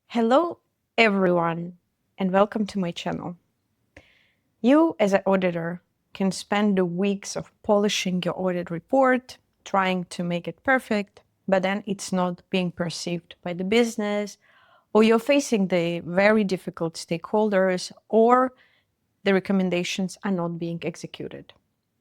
Hello, everyone, and welcome to my channel. You, as an auditor, can spend the weeks of polishing your audit report, trying to make it perfect, but then it's not being perceived by the business, or you're facing the very difficult stakeholders, or the recommendations are not being executed.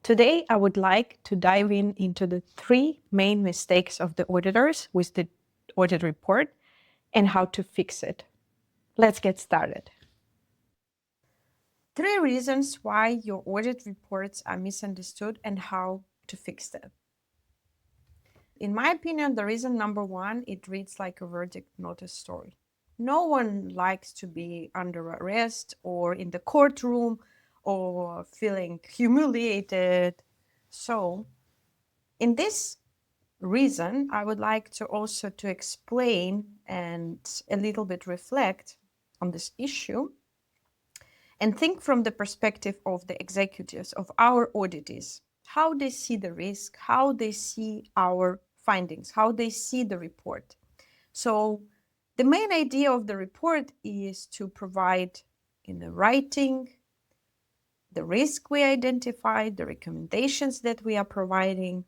Today, I would like to dive into the three main mistakes of the auditors with the audit report and how to fix it. Let's get started. Three reasons why your audit reports are misunderstood and how to fix them. In my opinion, the reason number one, it reads like a verdict, not a story. No one likes to be under arrest or in the courtroom or feeling humiliated. So, in this reason, I would like to also to explain and a little bit reflect on this issue and think from the perspective of the executives, of our auditors, how they see the risk, how they see our findings, how they see the report. So the main idea of the report is to provide in the writing the risk we identified, the recommendations that we are providing,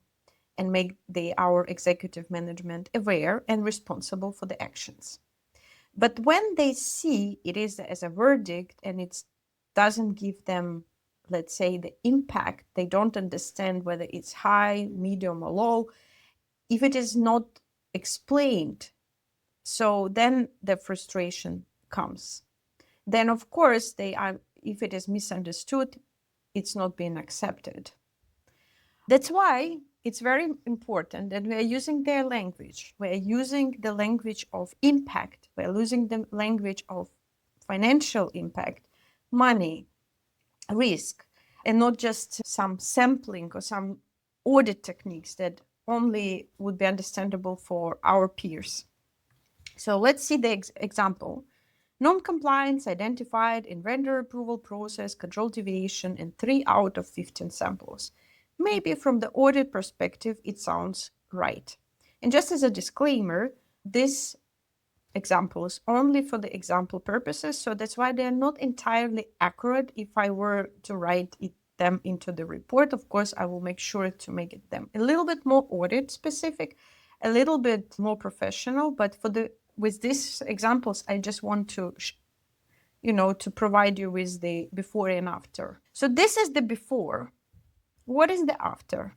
and make our executive management aware and responsible for the actions. But when they see it is as a verdict and it doesn't give them, let's say, the impact, they don't understand whether it's high, medium, or low, if it is not explained, so then the frustration comes. Then, of course, if it is misunderstood, it's not being accepted. That's why it's very important that we are using their language. We are using the language of impact. We are using the language of financial impact, money, risk, and not just some sampling or some audit techniques that only would be understandable for our peers. So let's see the example. Non-compliance identified in vendor approval process, control deviation in 3 out of 15 samples. Maybe from the audit perspective, it sounds right. And just as a disclaimer, this example is only for the example purposes, so that's why they're not entirely accurate. If I were to write them into the report, of course, I will make sure to make them a little bit more audit specific, a little bit more professional, but with these examples, I just want to to provide you with the before and after. So this is the before. What is the after?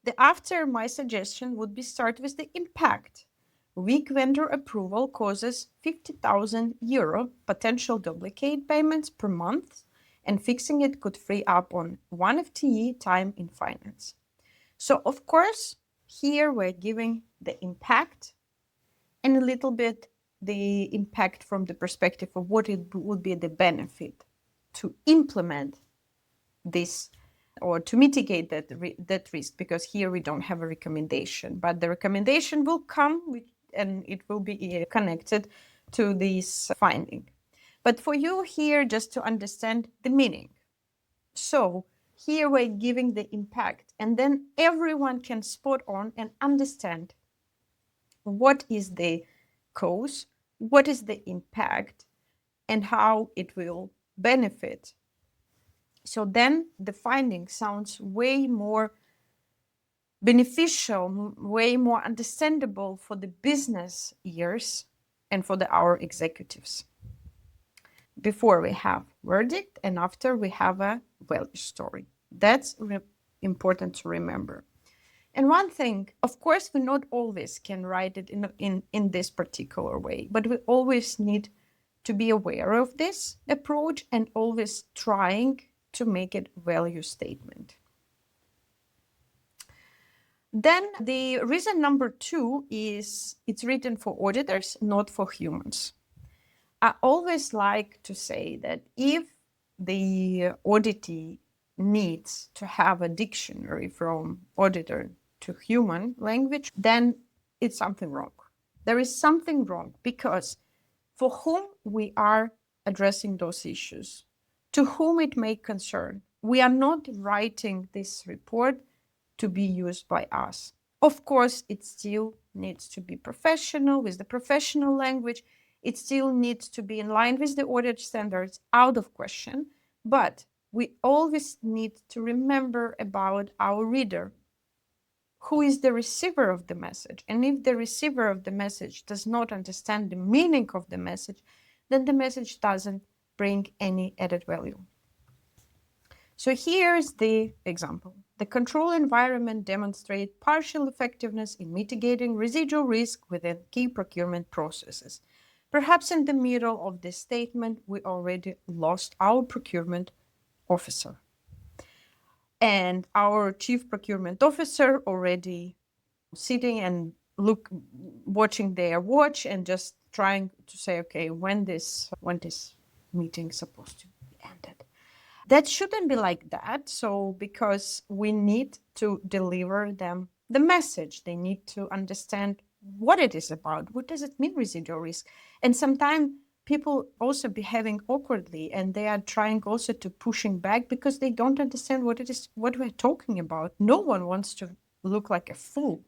The after, my suggestion would be start with the impact. Weak vendor approval causes 50,000 euro potential duplicate payments per month, and fixing it could free up on 1 FTE time in finance. So, of course, here we're giving the impact and a little bit the impact from the perspective of what it would be the benefit to implement this or to mitigate that risk, because here we don't have a recommendation, but the recommendation will come and it will be connected to this finding. But for you here, just to understand the meaning. So here we're giving the impact, and then everyone can spot on and understand what is the cause, what is the impact, and how it will benefit. So then the finding sounds way more beneficial, way more understandable for the business ears and for our executives. Before we have verdict, and after we have a value story. That's important to remember. And one thing, of course, we not always can write it in this particular way, but we always need to be aware of this approach and always trying to make it value statement. Then the reason number two is it's written for auditors, not for humans. I always like to say that if the auditee needs to have a dictionary from auditor to human language, then it's something wrong. There is something wrong, because for whom we are addressing those issues, to whom it may concern, we are not writing this report to be used by us. Of course, it's still needs to be professional with the professional language. It still needs to be in line with the audit standards, out of question. But we always need to remember about our reader, who is the receiver of the message. And if the receiver of the message does not understand the meaning of the message, then the message doesn't bring any added value. So here's the example. The control environment demonstrates partial effectiveness in mitigating residual risk within key procurement processes. Perhaps in the middle of this statement, we already lost our procurement officer. And our chief procurement officer already sitting and watching their watch and just trying to say, okay, when this meeting is supposed to be ended. That shouldn't be like that. So because we need to deliver them the message, they need to understand what it is about. What does it mean, residual risk? And sometimes people also behaving awkwardly, and they are trying also to pushing back because they don't understand what it is, what we're talking about. No one wants to look like a fool.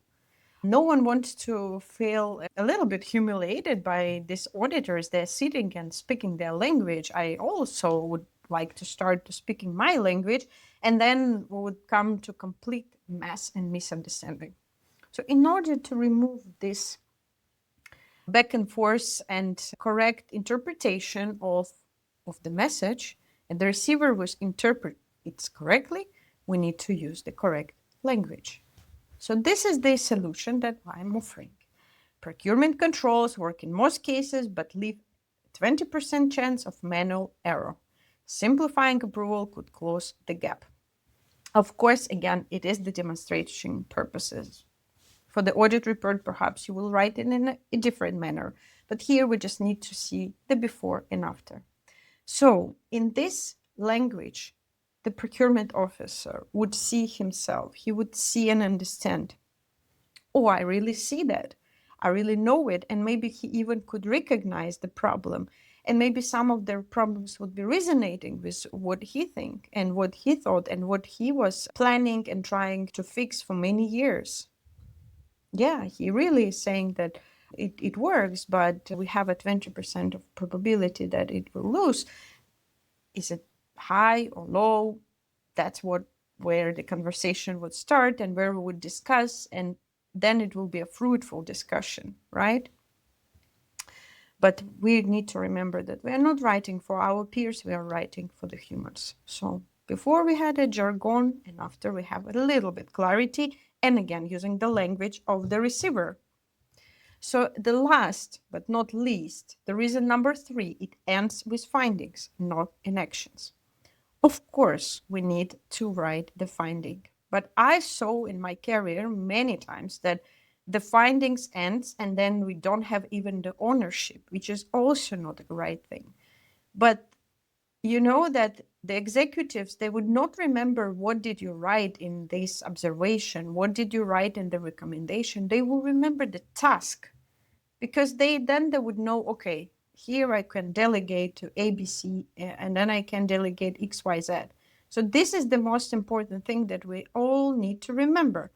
No one wants to feel a little bit humiliated by these auditors. They're sitting and speaking their language. I also would like to start speaking my language, and then we would come to complete mess and misunderstanding. So in order to remove this back and forth and correct interpretation of the message, and the receiver will interpret it correctly, we need to use the correct language. So this is the solution that I'm offering. Procurement controls work in most cases, but leave 20% chance of manual error. Simplifying approval could close the gap. Of course, again, it is the demonstration purposes. For the audit report, perhaps you will write it in a different manner, but here we just need to see the before and after. So in this language, the procurement officer would see himself, he would see and understand, oh, I really see that. I really know it. And maybe he even could recognize the problem. And maybe some of their problems would be resonating with what he think and what he thought and what he was planning and trying to fix for many years. Yeah, he really is saying that it works, but we have a 20% of probability that it will lose. Is it high or low? That's where the conversation would start and where we would discuss, and then it will be a fruitful discussion, right? But we need to remember that we are not writing for our peers, we are writing for the humans. So before we had a jargon, and after we have a little bit clarity, and again using the language of the receiver. So the last but not least, the reason number 3, it ends with findings, not in actions. Of course, we need to write the finding, but I saw in my career many times that the findings ends and then we don't have even the ownership, which is also not the right thing. But you know that the executives, they would not remember what did you write in this observation, what did you write in the recommendation. They will remember the task, because they would know, okay, here I can delegate to ABC, and then I can delegate XYZ. So this is the most important thing that we all need to remember.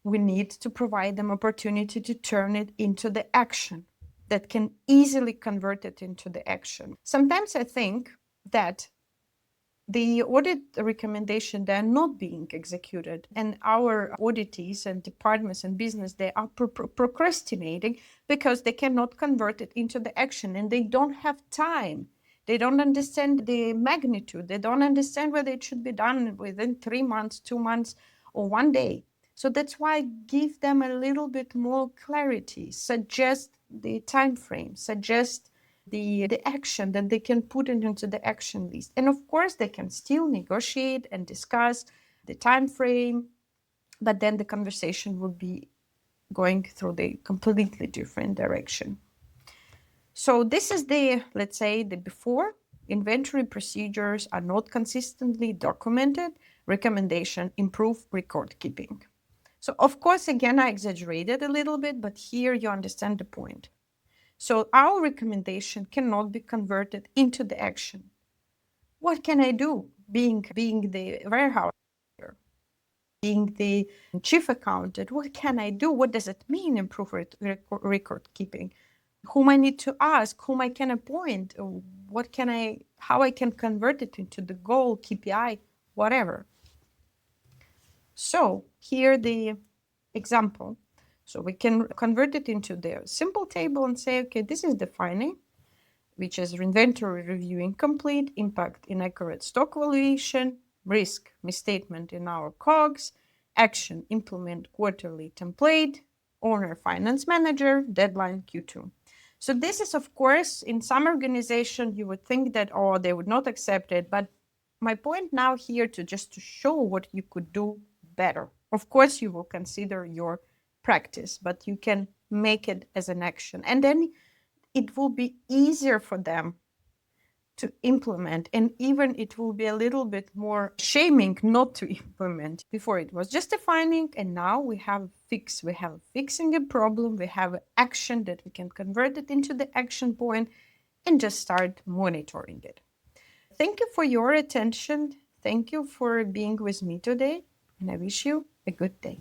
We need to provide them opportunity to turn it into the action that can easily convert it into the action. Sometimes I think that the audit recommendation, they're not being executed, and our auditees and departments and business, they are procrastinating because they cannot convert it into the action, and they don't have time. They don't understand the magnitude. They don't understand whether it should be done within 3 months, 2 months, or 1 day. So that's why give them a little bit more clarity, suggest the time frame, suggest the action that they can put it into the action list. And of course, they can still negotiate and discuss the time frame, but then the conversation will be going through the completely different direction. So this is the, let's say, the before. Inventory procedures are not consistently documented. Recommendation, improve record keeping. So of course, again, I exaggerated a little bit, but here you understand the point. So our recommendation cannot be converted into the action. What can I do being the warehouse? being the chief accountant, what can I do? What does it mean, improve record keeping? Whom I need to ask, whom I can appoint, how I can convert it into the goal, KPI, whatever. So here the example. So we can convert it into the simple table and say, okay, this is defining, which is inventory review incomplete, impact inaccurate stock valuation, risk misstatement in our COGS, action implement quarterly template, owner finance manager, deadline Q2. So this is, of course, in some organization, you would think that, oh, they would not accept it. But my point now here to show what you could do better. Of course, you will consider your practice, but you can make it as an action. And then it will be easier for them to implement, and even it will be a little bit more shaming not to implement. Before it was just defining, and now we have fixing a problem, we have action that we can convert it into the action point and just start monitoring it. Thank you for your attention. Thank you for being with me today, and I wish you a good day.